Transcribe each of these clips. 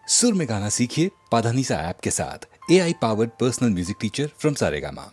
सुर में गाना सीखिए पाधानीसा ऐप के साथ। AI powered personal music teacher from Saregama.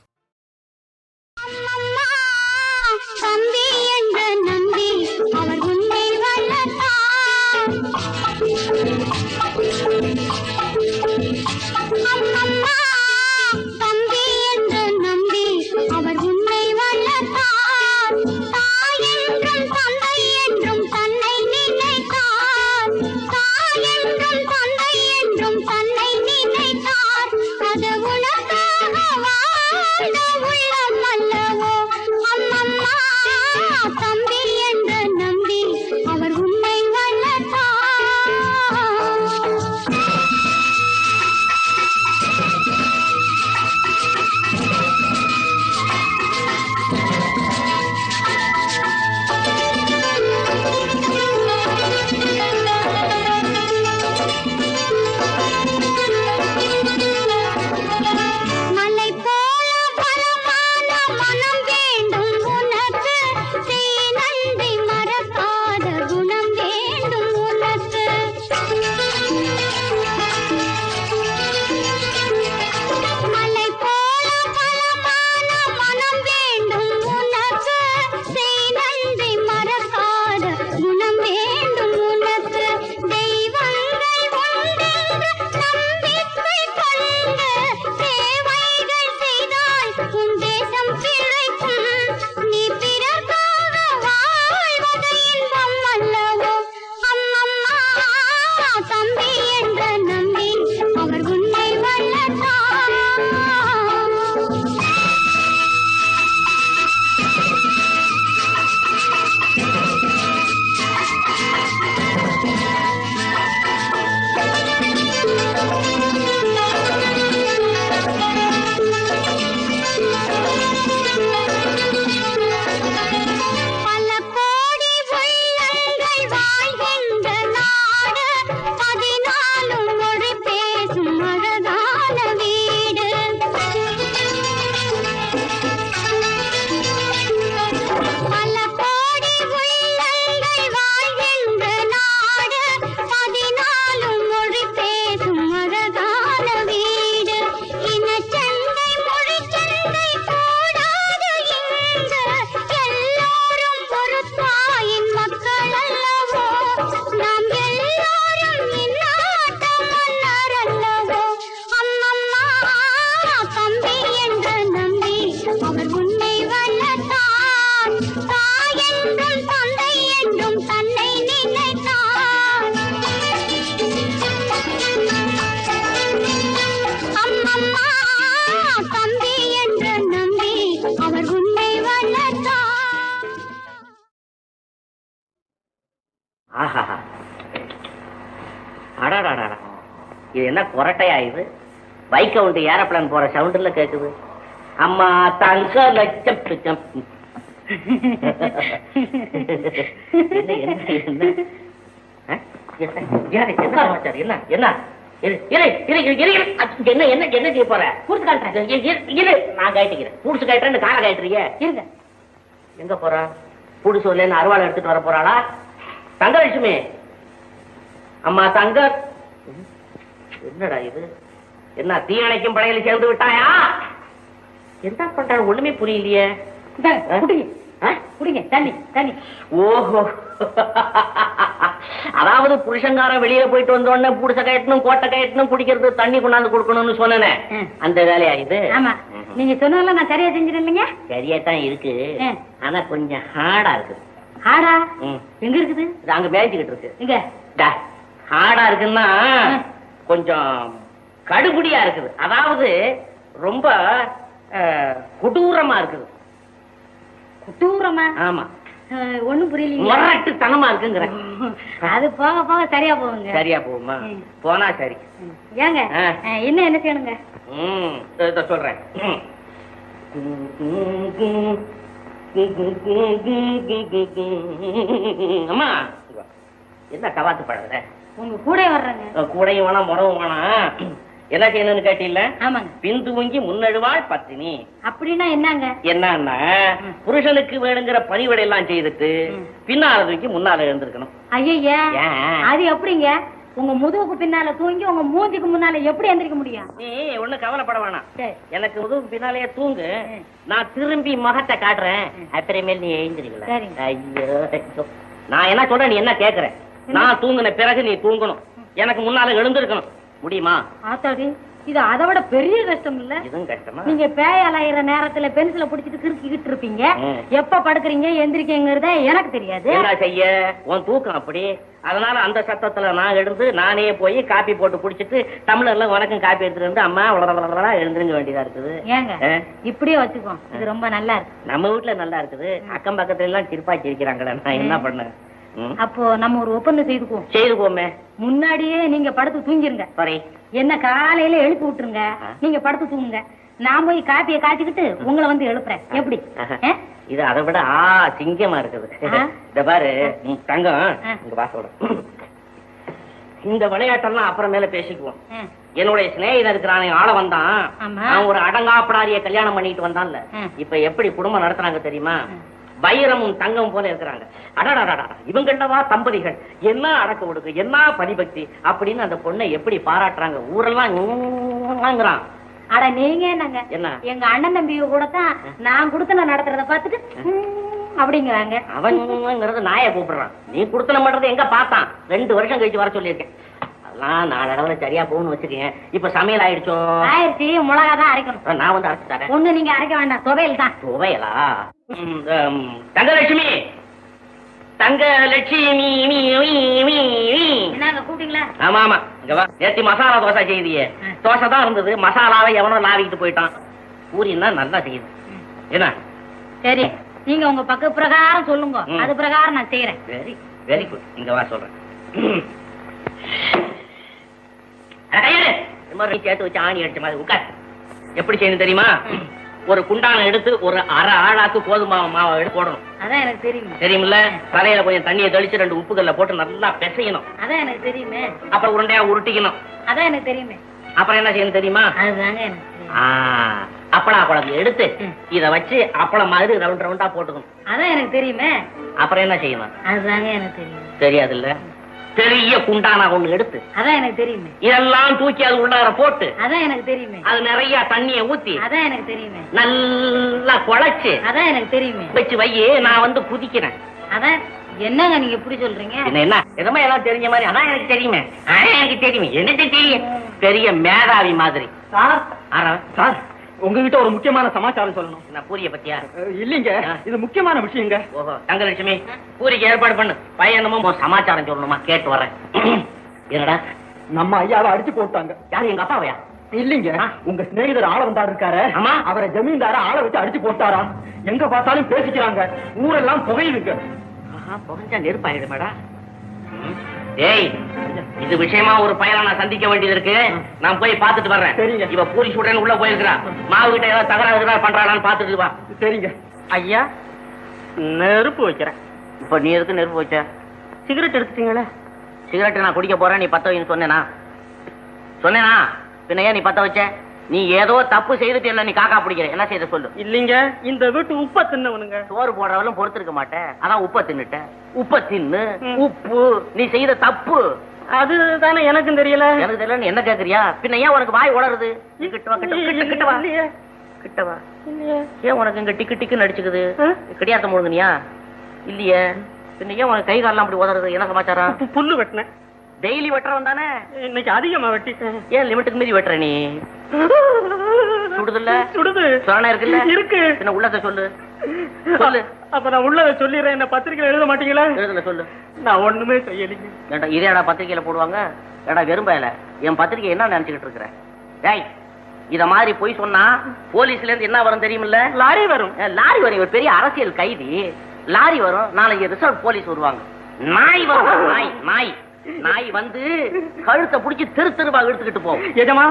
இது என்ன கொரட்டையா? இது பைக் கவுண்ட் ஏரோப்ளான் போற சவுண்ட்ல கேக்குது. அம்மா தங்க லட்சம் என்ன செய்ய போற? நான் காய்ட்டிக்கிறேன். பூடிச்சு காய்ட்டுறேன்னு காலை காய்ட்டுறீங்க. இருங்க, எங்க போறா? பூடிச்சு வரலன்னு அருவாள் எடுத்துட்டு வர போறாளா? தங்கலட்சுமி, அம்மா தங்க. என்னடா இது? என்ன தீயணைக்கும் படையில் சேர்ந்து விட்டாயா? என்ன பண்ற? ஒண்ணுமே புரியலையே. ஓஹோ, அதாவது புருஷங்காரன் வெளியே போயிட்டு வந்தோடனே புடிச்ச கயட்டணும், கோட்டை கயட்டணும், குடிக்கிறது தண்ணி கொண்டாந்து கொடுக்கணும்னு சொன்னேனே, அந்த வேலையா இது? ஆமா, நீங்க சொன்னதெல்லாம் நான் சரியா செஞ்சிருந்தீங்க. சரியா தான் இருக்கு, ஆனா கொஞ்சம் ஹார்டா இருக்குது. ஹார்டா? எங்க இருக்குது? அங்க மேய்ச்சிக்கிட்டு இருக்கு. இங்க ஹார்டா இருக்குன்னா கொஞ்சம் கடுபுடியா இருக்குது. அதாவது ரொம்ப கொடூரமா இருக்குது. கொடூரமா? ஆமா, ஒண்ணும் புரியல. முரட்டுத்தனமா இருக்குங்கிற. அது போக போக சரியா போகுங்க. சரியா போகுமா? போனா சரி. ஏங்க இன்னும் என்ன செய்யணுங்க? சொல்றேன். அம்மா, என்ன கவாத்து படுற? உங்க கூட வர்றேங்க. கூடையும் வேணாம், முறவும் வேணாம். என்ன செய்யணும்னு கேட்டீங்கள? ஆமாங்க. பின்துவங்கி முன்னெழுவாள் பத்தினி. அப்படின்னா என்னங்க? என்னன்னா புருஷனுக்கு வேணுங்கிற பணிவிடை எல்லாம் செய்துட்டு பின்னால தூக்கி முன்னால எழுந்திருக்கணும். ஐயா, அது எப்படிங்க? உங்க முதுகுக்கு பின்னால தூங்கி உங்க மூஞ்சிக்கு முன்னால எப்படி எந்திரிக்க முடியும்? நீ ஒண்ணு கவலைப்பட வேணாம். சரி. எனக்கு முதுகு பின்னாலேயே தூங்கு, நான் திரும்பி முகத்தை காட்டுறேன், அப்புறமேல் நீ எழுந்திருக்கல. சரி. ஐயோ ஐயோ. நான் என்ன சொல்றேன், நீ என்ன கேக்குற? நான் தூங்குன பிறகு நீ தூங்கணும், எனக்கு முன்னால எழுந்திருக்கணும். முடியுமா? ஆத்தாடி, இது அதை விட பெரிய கஷ்டம் இல்ல? இதுவும் கஷ்டமா? நீங்க பேய் அலையிற நேரத்துல பென்சில புடிச்சிட்டு கிறுக்கிட்டு இருப்பீங்க. எப்ப படுக்கிறீங்க எந்திரிக்கீங்கிறத எனக்கு தெரியாது. என்ன செய்ய, உன் தூக்கம் அப்படி. அதனால அந்த சத்தத்துல நான் எழுந்து நானே போய் காப்பி போட்டு குடிச்சிட்டு டம்ளர்ல உனக்கும் காப்பி எடுத்துட்டு வந்து அம்மா எழுந்திருக்க வேண்டியதா இருக்குது. ஏங்க இப்படியே வச்சுக்கோ, இது ரொம்ப நல்லா இருக்கு. நம்ம வீட்டுல நல்லா இருக்குது, அக்கம் பக்கத்துல எல்லாம் சிரிப்பாக்கி இருக்கிறாங்களே, நான் என்ன பண்ணேன்? அப்போ நம்ம ஒரு ஒப்பந்தம் செய்துக்குவோம். செய்துக்கோமே. முன்னாடியே நீங்க படுத்து தூங்கிருங்க. சரி. என்ன காலையில எழுப்பி விட்டுருங்க, நீங்க படுத்து தூங்குங்க. நான் போய் காப்பியை காய்ச்சிக்கிட்டு உங்களை வந்து எழுப்புறேன். எப்படி? இது அதை விட சிங்கமா இருக்குது. இந்த பாரு தங்கம், இங்க வாசோட இந்த விளையாட்டெல்லாம் அப்புறமேல பேசிக்குவோம். என்னுடைய சிநேகிதன் இருக்கிறானே ஆள வந்தான், அவன் ஒரு அடங்காப்படாரிய கல்யாணம் பண்ணிட்டு வந்தான்ல, இப்ப எப்படி குடும்பம் நடத்துறாங்க தெரியுமா? வைரமும் தங்கம் போல இருக்கிறாங்க. அடடா, இவங்கள்ளவா தம்பதிகள், என்ன அடக்க ஒடுக்கு, என்ன பரிபக்தி அப்படின்னு அந்த பொண்ணை எப்படி பாராட்டுறாங்க. ஊரெல்லாம். அட நீங்க என்னங்க, என்ன எங்க அண்ணன் தம்பிய கூட தான் நான் குடுத்தன நடத்துறத பாத்துட்டு அப்படிங்கிறாங்க. அவன்ங்கிறது நாயை கூப்பிடுறான், நீ குடுத்தன பண்றது எங்க பார்த்தான்? 2 வருஷம் கழிச்சு வர சொல்லியிருக்கேன். அதெல்லாம் 4 இடத்துல சரியா போகணும்னு வச்சுக்கேன். இப்ப சமையல் ஆயிடுச்சோ? ஆயிடுச்சு. மிளகா தான் அரைக்கணும். நான் வந்து அரைச்சு தரேன். ஒண்ணு நீங்க அரைக்க வேண்டாம், துவையல் தான். துவையலா? தங்கலட்சுமி, தங்கலட்சுமி. என்னங்க கூப்பிட்டீங்களா? ஆமா ஆமா, இங்க வா. நேற்று மசாலா தோசை செய்தியே, தோசை தான் இருந்தது, மசாலாவை எவனோ லாவிக்கிட்டு போயிட்டான். பூரின்னா நல்லா செய்யுது. என்ன? சரி, நீங்க உங்க பக்க பிரகாரம் சொல்லுங்க, அது பிரகாரம் நான் செய்யறேன். Very very good. இங்க வா சொல்றேன். சேர்த்து வச்சு ஆணி அடிச்ச மாதிரி உட்கார். எப்படி செய்யணும் தெரியுமா? ஒரு குண்டான எடுத்து ஒரு அரை ஆழாக்கு கோதுமை மாவை எடுத்து போடணும். அதான் எனக்கு தெரியும். தெரியுமில்ல? தலையில கொஞ்சம் தண்ணியை தெளிச்சு 2 உப்புக்கல்ல போட்டு நல்லா பிசையணும். அதான் எனக்கு தெரியுமே. அப்புறம் உருண்டையா உருட்டிக்கணும். அதான் எனக்கு தெரியுமே. அப்புறம் என்ன செய்யணும் தெரியுமா? அதுதாங்க எனக்கு தெரியும். அப்பளம் குழம்பு எடுத்து இத வச்சு அப்பளம் மாதிரி ரவுண்ட் ரவுண்டா போட்டுக்கணும். அதான் எனக்கு தெரியுமே. அப்புறம் என்ன செய்யணும்? அதுதாங்க எனக்கு தெரியும். தெரியாது இல்ல? பெரிய குண்டானா ஒண்ணு எடுத்து அதான் எனக்கு தெரியுமே. இதெல்லாம் தூக்கி அது உள்ளார போட்டு அதான் எனக்கு தெரியுமே. அது நிறைய தண்ணியை ஊத்தி அதான் எனக்கு தெரியுமே. நல்லா குழைச்சு அதான் எனக்கு தெரியுமே. வச்சு வையே, நான் வந்து குதிக்கிறேன். அதான் என்னங்க நீங்க எப்படி சொல்றீங்க? என்ன எதமா எல்லாம் தெரிஞ்ச மாதிரி? அதான் எனக்கு தெரியுமே. எனக்கு தெரியுமே. எனக்கு தெரியும். பெரிய மேதாவி மாதிரி. சார், உங்ககிட்ட ஒரு முக்கியமான சமாச்சாரம் சொல்லணும். நான் பூரிய பத்தியா? இல்லீங்க, இது முக்கியமான விஷயங்க. ஓஹோ, தங்கலட்சுமி, பூரிக்கு ஏற்பாடு பண்ணு. பையனமும் சமாச்சாரம் சொல்லணுமா? கேட்டு வரேன். என்னடா? நம்ம ஐயாவை அடிச்சு போட்டாங்க. யாரு? எங்க அப்பாவையா? இல்லீங்க, உங்க சிநேகிதர் ஆள வந்தாரு இருக்காரு. ஆமா, அவரை ஜமீன்தார ஆளை வச்சு அடிச்சு போட்டாரா. எங்க பார்த்தாலும் பேசிக்கிறாங்க, ஊரெல்லாம் புகையுதுங்க. புகைஞ்சா நெருப்பாயிடு மேடா. ஏய், இது விஷயமா ஒரு பையனை நான் சந்திக்க வேண்டியது இருக்கு. நான் போய் பாத்துட்டு வர்றேன். சரிங்க. இவ பூரி சுடுறேன்னு உள்ள போயிருக்கிறா. மாவு கிட்ட ஏதாவது தகராறு பண்றாளான்னு பாத்துட்டு வா. சரிங்க ஐயா, நெருப்பு வைக்கிறேன். இப்ப நீ எதுக்கு நெருப்பு வச்ச? சிகரெட் எடுத்துட்டீங்களே. சிகரெட் நான் குடிக்க போறேன், நீ பத்த வைன்னு சொன்னேனா? பின்ன ஏன் நீ பத்த வச்ச? நீ ஏதோ தப்பு செய்துட்டு இல்ல, நீ காக்கா பிடிக்கிற. என்ன செய்த சொல்லு. இல்லீங்க, இந்த வீட்டு உப்ப தின்னவனுங்க. சோறு போடுறவளும் பொறுத்திருக்க மாட்டேன், அதான் உப்ப தின்னுட்ட. உப்ப தின்னு உப்பு, நீ செய்த தப்பு. அதுதானே எனக்கும் தெரியல. எனக்கு தெரியல, என்ன கேக்குறியா? பின்ன ஏன் உனக்கு வாய் உளருது? கிட்டவா. ஏன் உனக்கு இங்க டிக்கு டிக்கு நடிச்சுக்குது? கிடையாத முழுங்கனியா? இல்லையே. பின்ன ஏன் உனக்கு கை காலெல்லாம் அப்படி உதறது? என்ன சமாச்சாரம்? புல்லு வெட்டினேன். டெய்லி வெட்டுறவன் தானே? இன்னைக்கு அதிகமா வெட்டிட்டேன். ஏன் லிமிட்டுக்கு மீறி வெட்டுற நீ? சுடுதுல்ல? சுடுது. சொரணை இருக்குல்ல? இருக்கு. என்ன உள்ளத சொல்லு. சொல்லு. அப்ப நான் உள்ளத சொல்லிடுறேன். என்ன பத்திரிக்கையில எழுத மாட்டீங்களா? எழுதல, சொல்லு. நான் ஒண்ணுமே செய்யலைங்க. ஏண்டா இதேடா பத்திரிக்கையில போடுவாங்க? ஏடா வெறும்பையில என் பத்திரிக்கை என்ன நினைச்சுக்கிட்டு இருக்கிற? டேய், இத மாதிரி போய் சொன்னா போலீஸ்ல இருந்து என்ன வரும் தெரியுமில்ல? லாரி வரும். லாரி வரும். ஒரு பெரிய அரசியல் கைதி. லாரி வரும். நாளைக்கு ரிசர்வ் போலீஸ் வருவாங்க. நாய் வரும். நாய் நாய் வந்து கழுத்தை புடிச்சு தெருவா இழுத்துக்கிட்டு போகும். எஜமா,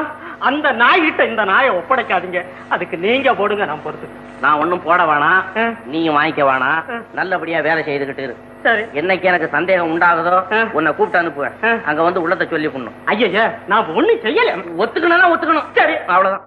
அந்த நாய் கிட்ட இந்த நாயை ஒப்படைக்காதீங்க. அதுக்கு நீங்க போடுங்க, நான் பொறுத்து. நான் ஒண்ணும் போட வேணாம், நீயும் வாங்கிக்க வேணாம். நல்லபடியா வேலை செய்துகிட்டு இரு. சரி. என்னைக்கு எனக்கு சந்தேகம் உண்டாகுதோ உன்னை கூப்பிட்டு அனுப்புவேன். அங்க வந்து உள்ளத்தை சொல்லி பண்ணும். ஐயா, நான் ஒண்ணும் செய்யல. ஒத்துக்கணும், ஒத்துக்கணும். சரி, அவ்வளவுதான்.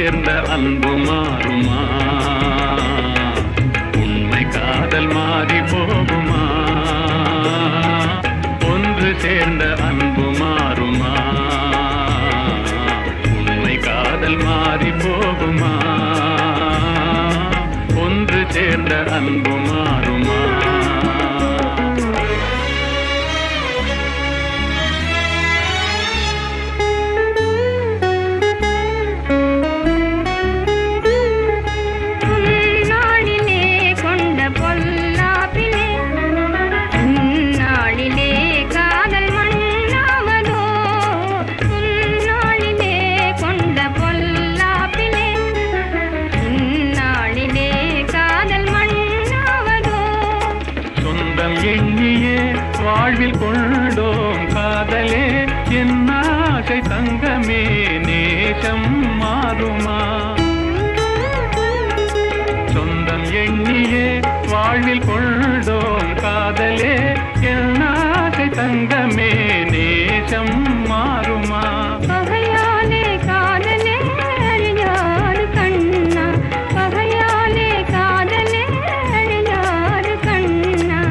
சேர்ந்த அன்பு மாறுமா? உண்மை காதல் மாறி போகுமா? ஒன்று சேர்ந்த அன்பு மாறுமா? உண்மை காதல் மாறி போகுமா? ஒன்று சேர்ந்த அன்பு மாறுமா? வாழ்வில் கொண்டோம் காதலே என் ஆசை தங்கமே, நேசம் மாறுமா? சொந்தம் எண்ணியே வாழ்வில் கொண்டோம் காதலே என் ஆசை தங்கமே, நேசம் மாறுமா? பகையாலே காதலே அறியாறு கண்ணா, பகையாலே காதலே அறியாறு கண்ணா.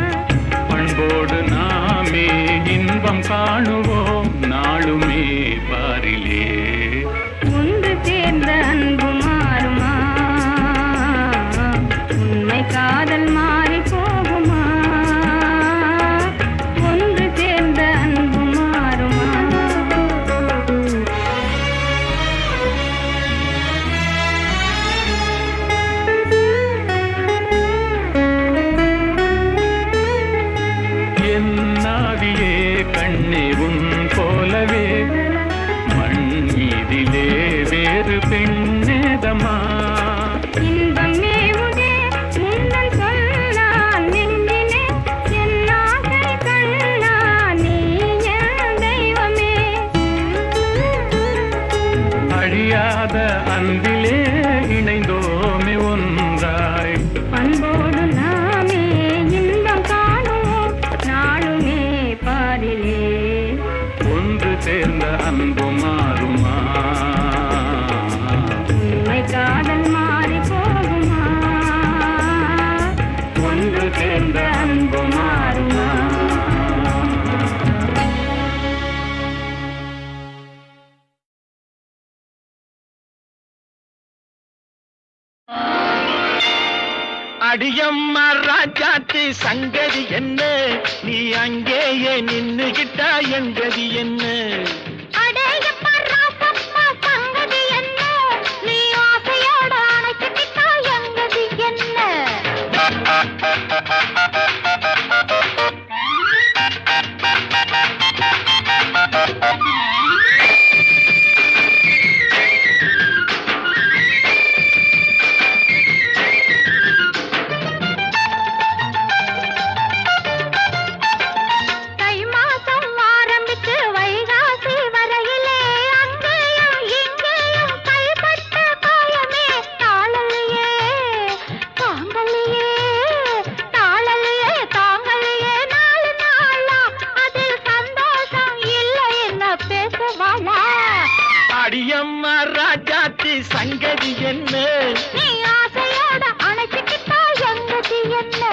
பண்போடு நாமே இன்பம் காணுவோம் நாளுமே பாரிலே. ஒன்று சேர்ந்த அன்பு மாறுமா? உண்மை காதல் மாறி போகுமா? ஒன்று சேர்ந்த அன்பு மாறுமா? என் நாவியே கண்ணே உன் போலவே மண் மீதிலே வேறு பெண்ணேதமா? இன்பம் மேவுதே முன்னல் சொன்னான் நெஞ்சிலே, என் ஆசை கண்ணா நீ என் தெய்வமே. அழியாத அன்பிலே இணைந்தோமே ஒன்றாய். பண்போடு நாமே இன்பம் காணுவோம் நாளுமே பாரிலே. ஒன்று சேர்ந்த அன்பு மாறுமா? உண்மை காதல் மாறி போகுமா? ஒன்று சேர்ந்த அன்பு மாறுமா? அடியம்மா ராஜாத்தி சங்கதி என்ன? நீ அங்கேயே நின்னுகிட்டா எங்கதி என்ன? அடேயப்பா ராசப்பா சங்கதி என்ன? நீ ஆசையோட அணைச்சிட்டா எங்கதி என்ன? தை மாசம் ஆரம்பிச்சு வைகாசி வரையிலே அங்கேயும் இங்கேயும் கைப்பட்ட காயமே தாளலையே தாங்கலையே, தாளலையே தாங்கலையே. நாலு நாளா அதில் சந்தோஷம் இல்லை என்ன பேசுவாளா? அடியம்மா ராஜாத்தி சங்கதி என்ன? நீ ஆசையோட அணைச்சிக்கிட்டா எங்கதி என்ன?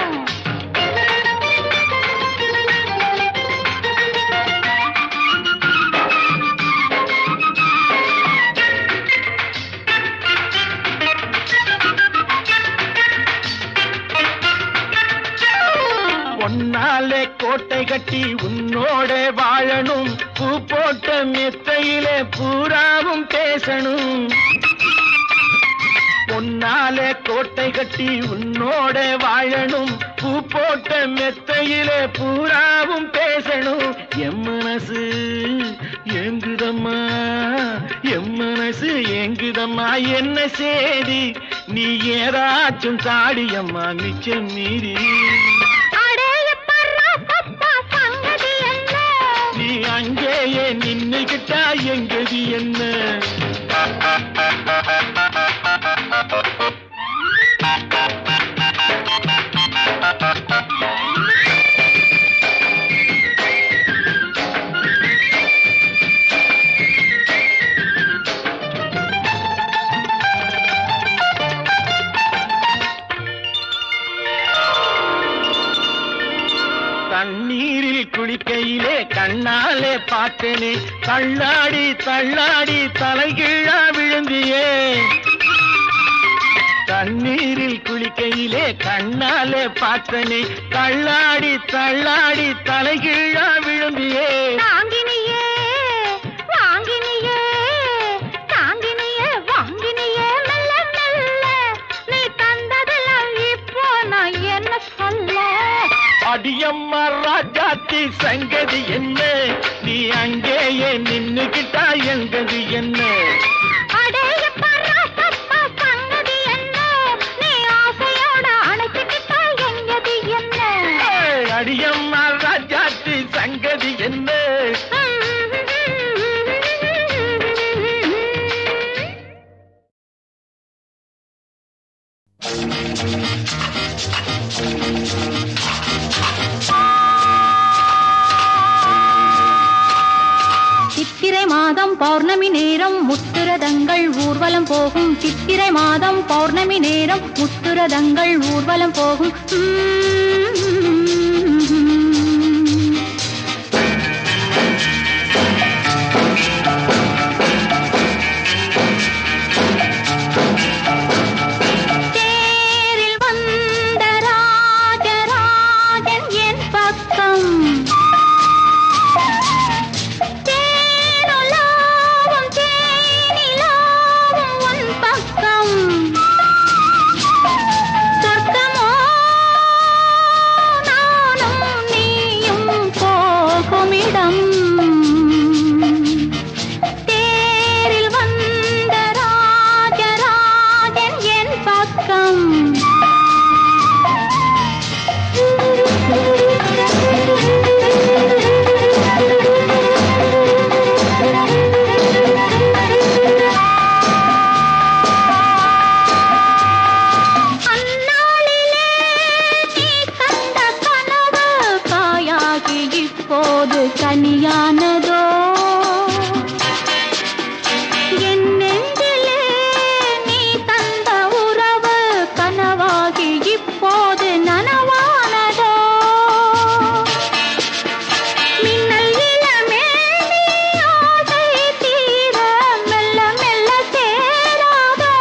பொன்னாலே கோட்டை கட்டி உன்னோட வாழணும், பூ போட்ட மெத்தையிலே பூராவும் பேசணும். பொன்னாலே கோட்டை கட்டி உன்னோட வாழணும், பூ போட்ட மெத்தையிலே பூராவும் பேசணும். என் மனசு ஏங்குதம்மா, என் மனசு ஏங்குதம்மா. என்ன சேதி நீ ஏதாச்சும் தாடியம்மா மிச்சம் மீறி. அடேயப்பா ராசப்பா சங்கதி என்ன? நீ அங்கேயே நின்னுகிட்டா எங்கதி என்ன? குளிக்கையிலே கண்ணாலே பார்த்தனே தள்ளாடி தள்ளாடி தலைகீழா விழுந்தியே தண்ணீரில் குளிக்கையிலே கண்ணாலே பார்த்தனே தள்ளாடி தள்ளாடி தலைகீழா விழுந்தியே தாங்கினியே வாங்கினியே தாங்கினியே வாங்கினியே மெல்ல மெல்ல நீ தந்ததெல்லாம் இப்போ நான் என்ன சொல்ல அடியம்மா ராஜாத்தி சங்கதி என்ன நீ அங்கேயே நின்னுகிட்டா எங்கது என்ன அடேயப்பா ராசப்பா சங்கதி என்ன நீ ஆசையோட அணைச்சிக்கிட்டா எங்கதி என்ன அடியம்மா ராஜாத்தி சங்கதி என்ன சித்திரை மாதம் பௌர்ணமி நேரம் முத்துரதங்கள் ஊர்வலம் போகும் சித்திரை மாதம் பௌர்ணமி நேரம் முத்துரதங்கள் ஊர்வலம் போகும் தேரில் வந்த ராஜராஜன் என் பக்கம் தேனுலாவும் தேனிலாவும் உன் பக்கம் சொர்க்கமோ நானும் நீயும் போகுமிடம் தேரில் வந்த ராஜராஜன் என் பக்கம் அந்நாளிலே நீ கண்ட கனவு காயாகி இப்போது கனியானதோ என் நெஞ்சிலே நீ தந்த உறவு கனவாகி இப்போது நனவானதோ மின்னல் இளமே நீ ஆசை தீர மெல்ல மெல்ல சேராதோ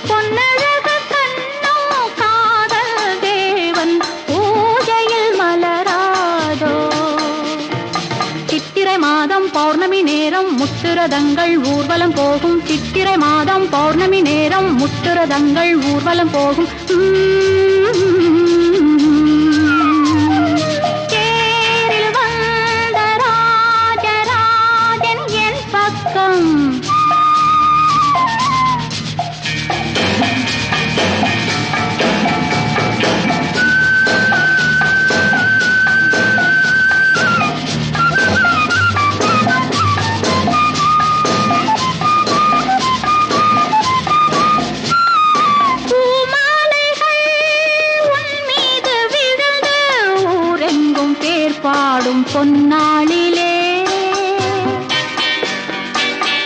பொன்னழகு கண்ணும் காதல் தேவன் பூஜையில் மலராதோ சித்திரை மாதம் பௌர்ணமி நேரம் முத்துரதங்கள் ஊர்வலம் போகும் சித்திரை மாதம் பௌர்ணமி நேரம் முத்துரதங்கள் ஊர்வலம் போகும் தேரில் வந்த ராஜராஜன் என் பக்கம் பூமாலைகள் உன் மீது விழுந்து ஊரெங்கும் பேர் பாடும் பொன்னாளிலே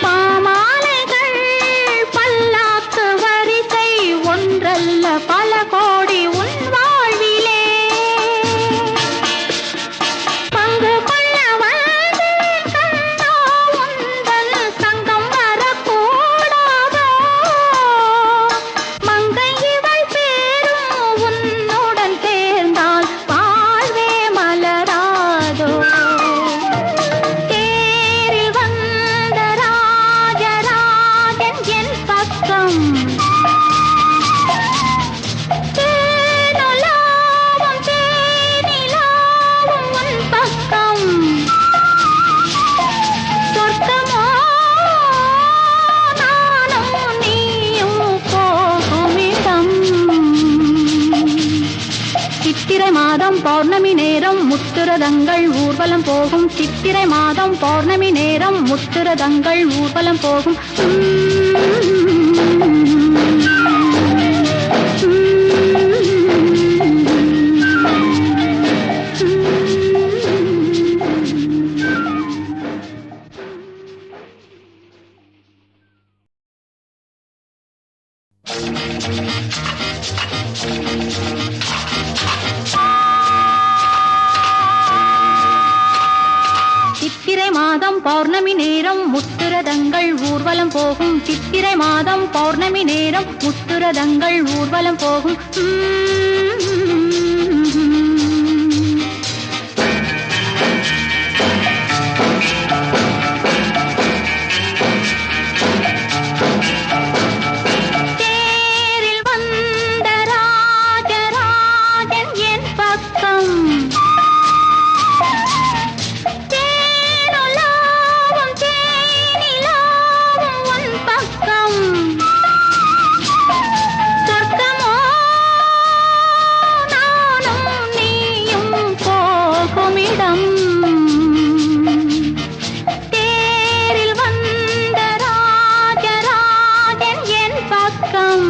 பாமாலைகள் பல்லாக்கு வரிசை ஒன்றல்ல பல கோடி உன் வாழ்விலே பங்கு கொள்ள வந்தேன் கண்ணா உந்தன் சங்கம் வரக்கூடாதோ மங்கை இவள் பேரும் உன்னுடன் சேர்ந்தால் வாழ்வே மலராதோ தேரில் வந்த ராஜராஜன் என் பக்கம் தேனுலாவும் தேனிலாவும் உன் பக்கம் சொர்க்கமோ நானும் நீயும் போகுமிடம் சித்திரை மாதம் பௌர்ணமி நேரம் முத்துரதங்கள் ஊர்வலம் போகும் சித்திரை மாதம் பௌர்ணமி நேரம் முத்துரதங்கள் ஊர்வலம் போகும் சித்திரை மாதம் பௌர்ணமி நேரம் முத்துரதங்கள் ஊர்வலம் போகும் சித்திரை மாதம் பௌர்ணமி நேரம் முத்துரதங்கள் ஊர்வலம் போகும் தேரில் வந்த ராஜராஜன் என் பக்கம் தேனுலாவும் தேனிலாவும் உன் பக்கம் சொர்க்கமோ நானும் நீயும் போகுமிடம் தேரில் வந்த ராஜராஜன் என் பக்கம்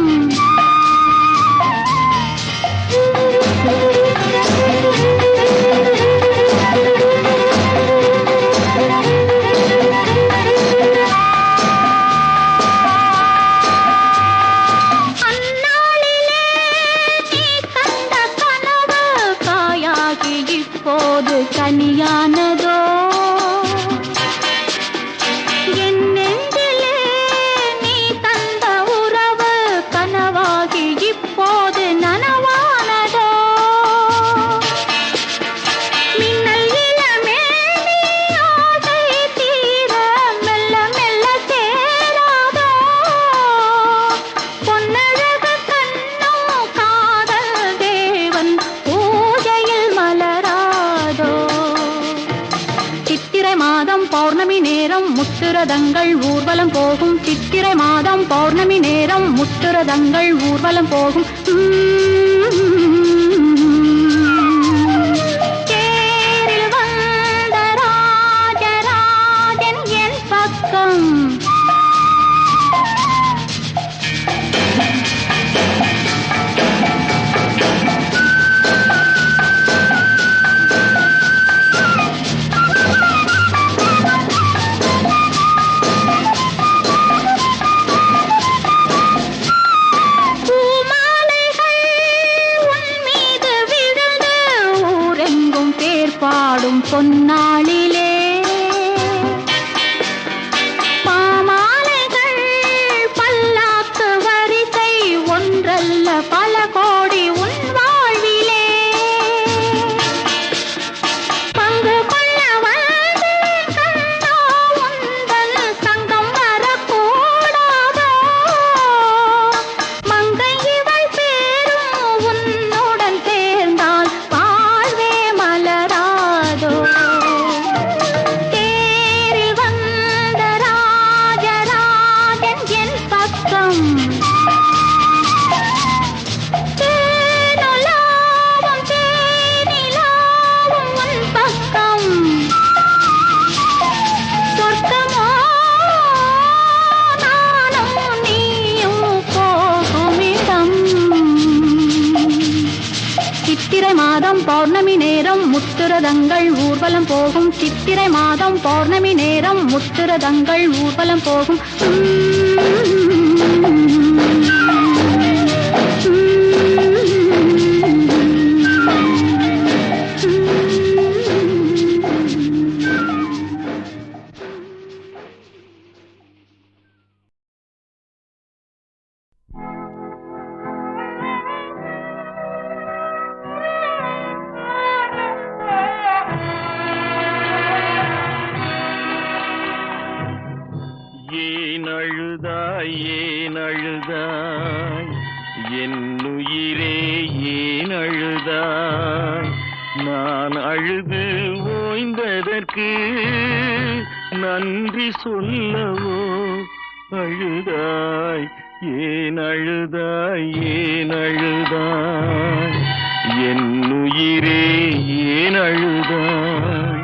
அந்நாளிலே நீ கண்ட கனவு காயாகி இப்போது கனியானதோ என் நெஞ்சிலே நீ தந்த உறவு கனவாகி இப்போது நனவானதோ மின்னல் இளமே நீ ஆசை தீர மெல்ல மெல்ல சேராதோ பொன்னழகு கண்ணோ காதல் தேவன் பூஜையில் மலராதோ சித்திரை மாதம் பௌர்ணமி நேரம் முத்துரதங்கள் ஊர்வலம் போகும் சித்திரை மாதம் பௌர்ணமி நேரம் முத்துரதங்கள் ஊர்வலம் போகும் தேரில் வந்த ராஜராஜன் என் பக்கம் பூமாலைகள் உன் மீது விழுந்து ஊரெங்கும் பேர் பாடும் பொன்னாளிலே பாமாலைகள் பல்லாக்கு வரிசை ஒன்றல்ல பல கோடி உன் வாழ்விலே பங்கு கொள்ள வந்தேன் கண்ணா உந்தன் சங்கம் வரக்கூடாதோ மங்கை இவள் பேரும் உன்னுடன் சேர்ந்தால் வாழ்வே மலராதோ தேரில் வந்த ராஜராஜன் என் பக்கம் தேனுலாவும் தேனிலாவும் உன் பக்கம் சொர்க்கமோ நானும் நீயும் போகுமிடம் சித்திரை மாதம் பௌர்ணமி நேரம் முத்துரதங்கள் ஊர்வலம் போகும் சித்திரை மாதம் பௌர்ணமி நேரம் முத்துரதங்கள் ஊர்வலம் போகும் ஏன் அழுதாய் ஏன் அழுதாய் என்னுயிரே ஏன் அழுதாய் நான் அழுது ஓய்ந்ததற்கு நன்றி சொல்லவோ அழுதாய் ஏன் அழுதாய் ஏன் அழுதாய் என்னுயிரே ஏன் அழுதாய்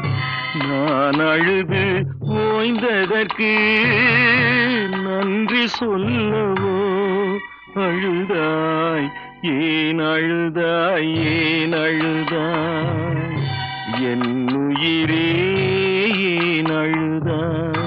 நான் அழுது ஓய்ந்ததற்கு நன்றி சொல்லவோ அழுதாய் ஏன் அழுதாய் ஏன் அழுதாய் என்னுயிரே ஏன் அழுதாய்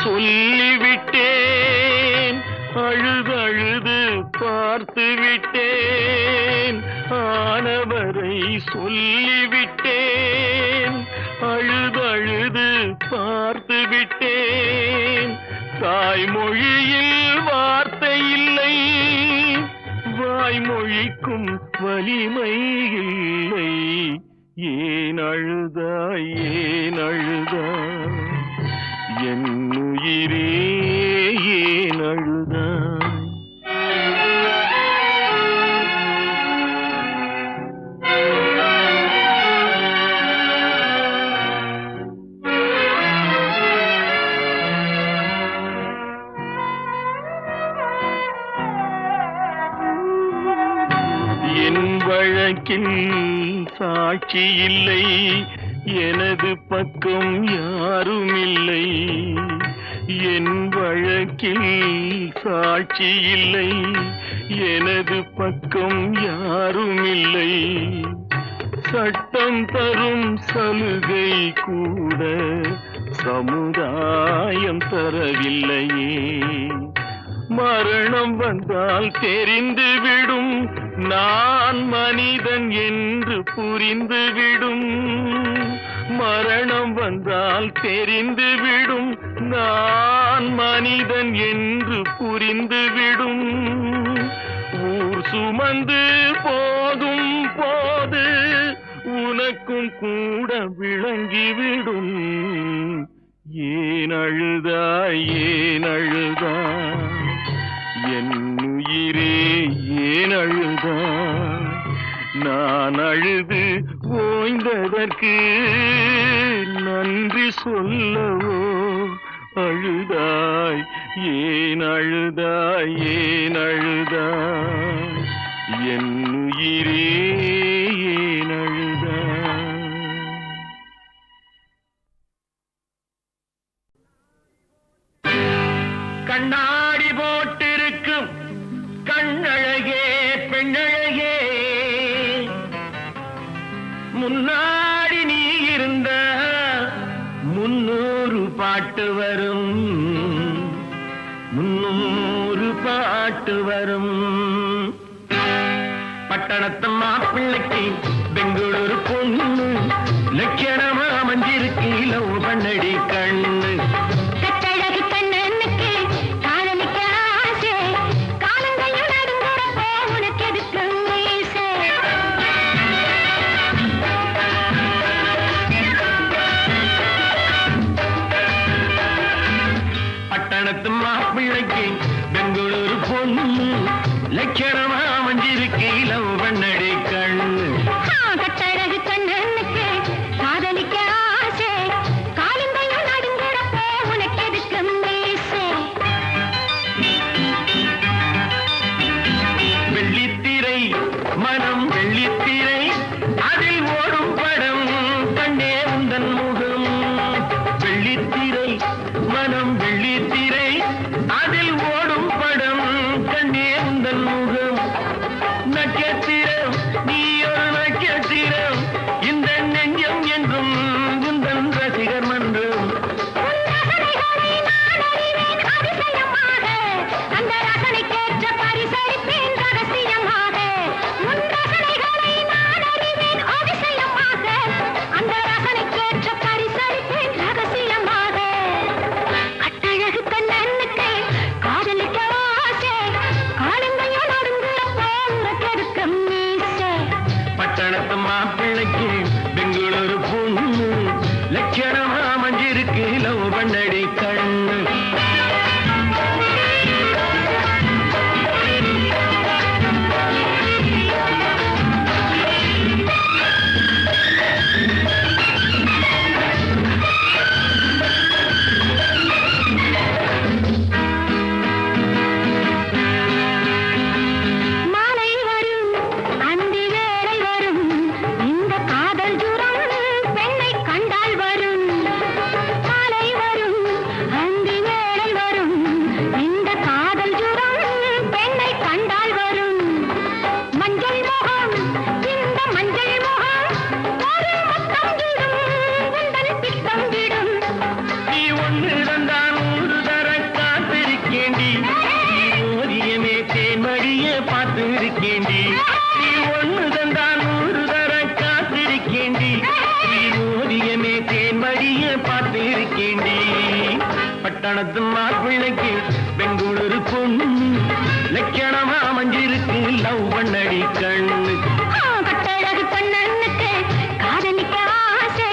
சொல்லிவிட்டேன், அழுது பார்த்து விட்டேன், ஆனவரை சொல்லிவிட்டேன், அழுது பார்த்து விட்டேன். தாய்மொழியில் வார்த்தை இல்லை, வாய்மொழிக்கும் வலிமை இல்லை. ஏன் அழுதாய், ஏன் அழுதாய், என் உயிரே ஏன் அழுதாய்? என் வழக்கில் சாட்சி இல்லை, எனது பக்கம் யாரும் இல்லை. என் வழக்கில் சாட்சி இல்லை, எனது பக்கம் யாரும் இல்லை. சட்டம் தரும் சலுகை கூட சமுதாயம் தரவில்லையே. மரணம் வந்தால் தெரிந்துவிடும், நான் மனிதன் என்று புரிந்துவிடும். மரணம் வந்தால் தெரிந்துவிடும், நான் மனிதன் என்று புரிந்துவிடும். ஊர் சுமந்து போகும் போது உனக்கும் கூட விளங்கிவிடும். ஏன் அழுதாய், ஏன் அழுதாய், என் உயிரே ஏன் அழுதாய்? நான் அழுது ஓய்ந்ததற்கு நன்றி சொல்லவோ அழுதாய்? ஏன் அழுதாய், ஏன் அழுதாய், என் உயிரே ஏன் அழுதாய்? கண்ணாடி போட்டிருக்கும் கண்ணழகே பெண்ணழகே, முன்னாடி நீ இருந்த 300 பாட்டு வரும், 300 பாட்டு வரும். பட்டணத்து மாப்பிள்ளைக்கு பெங்களூரு பொண்ணு லட்சணமா மஞ்சிருக்கு லவ் பண்ணடி கண்ணு. கட்டழகு கண்ணனுக்கு காதலிக்க ஆசை, காலங்கையும் நடுங்குறப்போ உனக்கு எதுக்கு மீசை? பட்டணத்து மாப்பிள்ளைக்கு பெங்களூரு பொண்ணு லட்சணமா மஞ்சிருக்கு லவ் பண்ணடி கண்ணு. கட்டழகு கண்ணனுக்கு காதலிக்க ஆசை, காலங்கையும் நடுங்குறப்போ உனக்கு எதுக்கு மீசை? வெள்ளித்திரை மனம் வெள்ளித்திரை, அதில் ஓடும் படம் கண்டே உந்தன் முகம். வெள்ளித்திரை மனம் வெள்ளித்திரை, அதில் ஓடும் படம் கண்டே உந்தன் முகம். நட்சத்திர காத்திருக்கேண்டி நீ ஒண்ணு தந்தான் 100 தரம் காத்திருக்கேண்டி நீ ஓவியமே தேன்மடிய பார்த்திருக்கேண்டி பட்டணத்து மாப்பிள்ளைக்கு பெங்களூரு பொண்ணு லட்சணமா மஞ்சிருக்கு லவ் பண்ணடி கண்ணு கட்டழகு பொண்ணுக்கு காதலிக்க ஆசை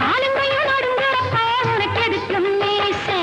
காலங்கையும் நடுங்குறப்ப உனக்கு எதுக்கு மீசை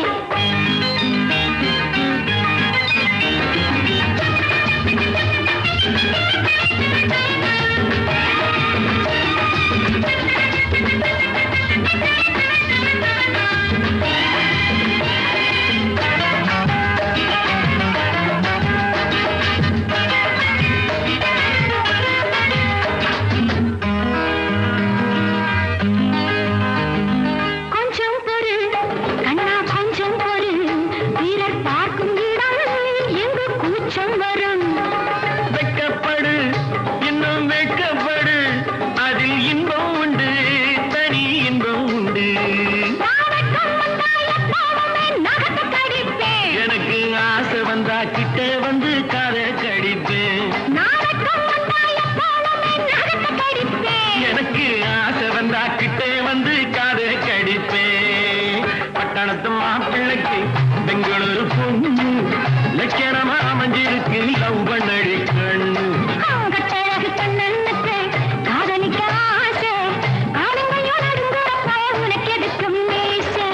கிட்ட வந்து காதை கடிப்பேன் எனக்கு ஆசை வந்தா கிட்டே வந்து காதை கடிப்பேன் பட்டணத்து மாப்பிள்ளைக்கு பெங்களூரு பொண்ணு லட்சணமா மஞ்சிருக்கு லவ் பண்ணடி கண்ணு காதலிக்க ஆசை காலங்கையும் நடுங்குறப்ப உனக்கு எதுக்கு மீசை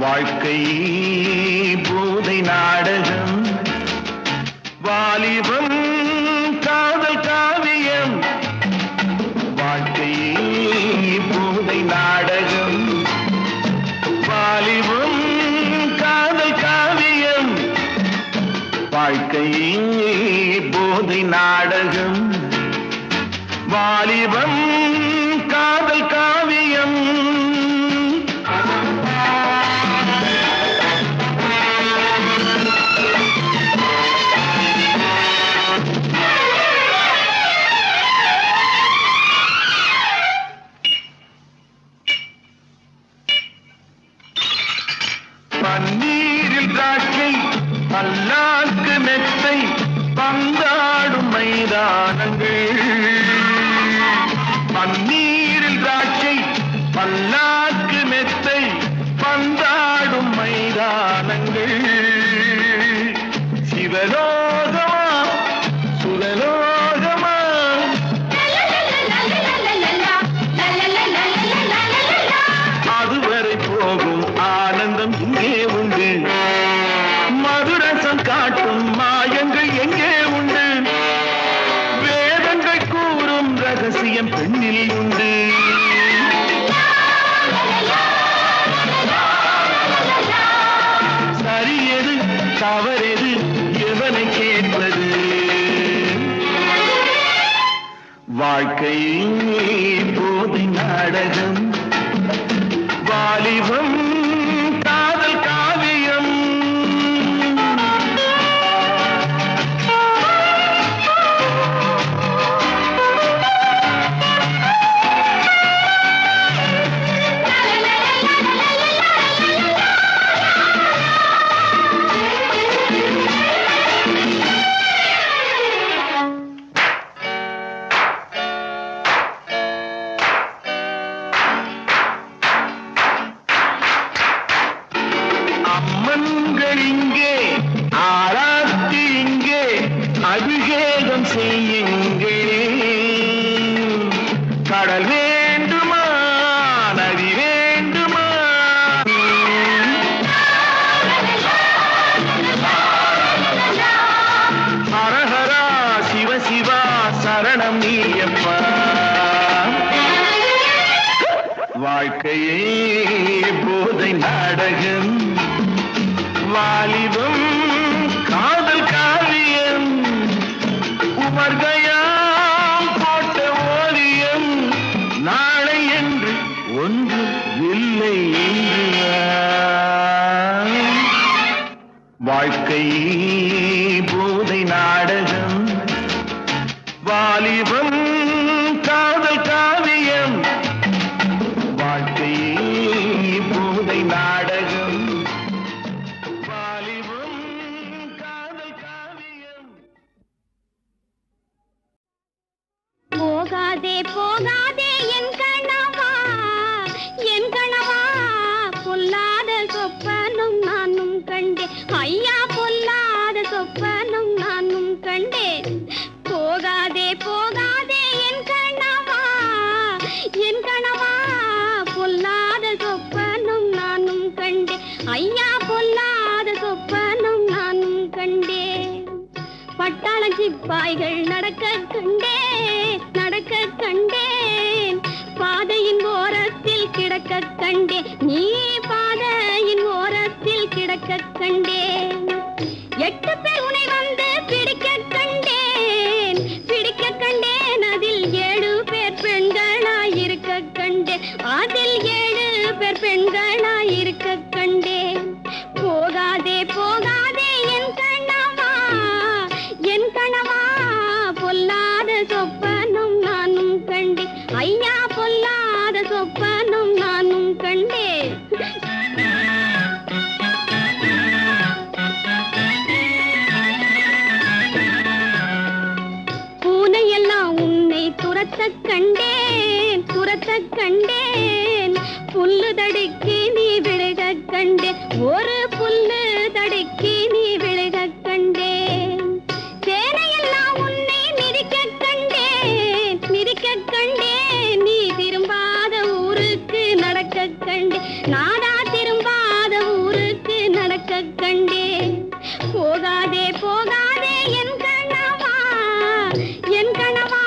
வாழ்க்கை போதை நாடகம், வாலிபம் காதல் காவியம். வாழ்க்கை போதை நாடகம், வாலிபம் காதல் காவியம். வாழ்க்கை போதை நாடகம், வாலிபம் காதல் காவியம். பன்னீரில் திராட்சை, பல்லாக்கு மெத்தை, பந்தாடும் மைதானங்கள். பன்னீரில் திராட்சை, பல்லாக்கு மெத்தை, பந்தாடும் மைதானங்கள். சிவலோகமா சுரலோகமா, அதுவரை போகும் ஆனந்தம் இங்கே உண்டு. மதுரசம் காட்டும் மாயங்கள் எங்கே உண்டு. வேதங்கள் கூறும் ரகசியம் பெண்ணில் உண்டு. சரியது தவறெது எவனை கேட்பது. வாழ்க்கை போதை நாடகம், வாலிபம் காதல் காவியம். அம்மன்கள் இங்கே, ஆராத்தி இங்கே, அபிஷேகம் செய்யுங்கே. கடல் வேண்டுமா நதி வேண்டுமா, ஹரஹரா சிவ சிவா சரணம் நீயப்பா. வாழ்க்கையே போதை நாடகம், வாலிபம் காதல் காவியம். உமர்கயாம் போட்ட ஓவியம், நாளை என்று ஒன்று இல்லை என்று. வாழ்க்கை போதை நாடகம், வாலிபம் காதல் காவியம். வாழ்க்கை போதை நாடகம், வாலிபம் காதல் காவியம். போகாதே போகாதே என் கணவா, என் கணவா, பொல்லாத சொப்பனம் நானும் கண்டேன். ஐயா பொல்லாத சொப்பனம் நானும் கண்டேன். போகாதே போகாதே என் கணவா, என் கணவா, பொல்லாத சொப்பனம் நானும் கண்டேன். ஐயா பொல்லாத சொப்பனம் நானும் கண்டேன். பட்டாள சிப்பாய்கள் நடக்க கண்டேன், நடக்க கண்டேன். பாதையின் ஓரத்தில் கிடக்க கண்டேன், நீ பாதையின் ஓரத்தில் கிடக்க கண்டேன். 8 பேர் உன்னை வந்து பிடிக்க கண்டேன், பிடிக்க கண்டேன். அதில் 7 பேர் பெண்களாயிருக்க கண்டேன், அதில் 7 பேர் பெண்களாயிருக்க கண்டேன். போகாதே போகாதே என் கணவா, என் கணவா, பொல்லாத சொப்பனம் நானும் கண்டேன். ஐயா பொல்லாத சொப்பனம் நானும் கண்டேன். பூனையெல்லாம் உன்னை துரத்த கண்டேன், துரத்த கண்டேன். புல்லு தடுக்கி நீ விழுக கண்டேன், ஒரு புல்லு தடுக்கி நீ விழுக கண்டேன். சேனையெல்லாம் உன்னை மிதிக்க கண்டேன், மிதிக்க கண்டேன். நீ திரும்பாத ஊருக்கு நடக்க கண்டேன், நாடா திரும்பாத கண்டேன். போகாதே போகாதே என் கணவா, என் கணவா,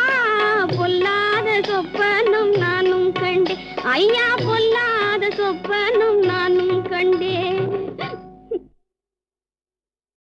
பொல்லாத சொப்பனம் நானும் கண்டேன். ஐயா, பொல்லாத சொப்பனம் நானும் கண்டேன்.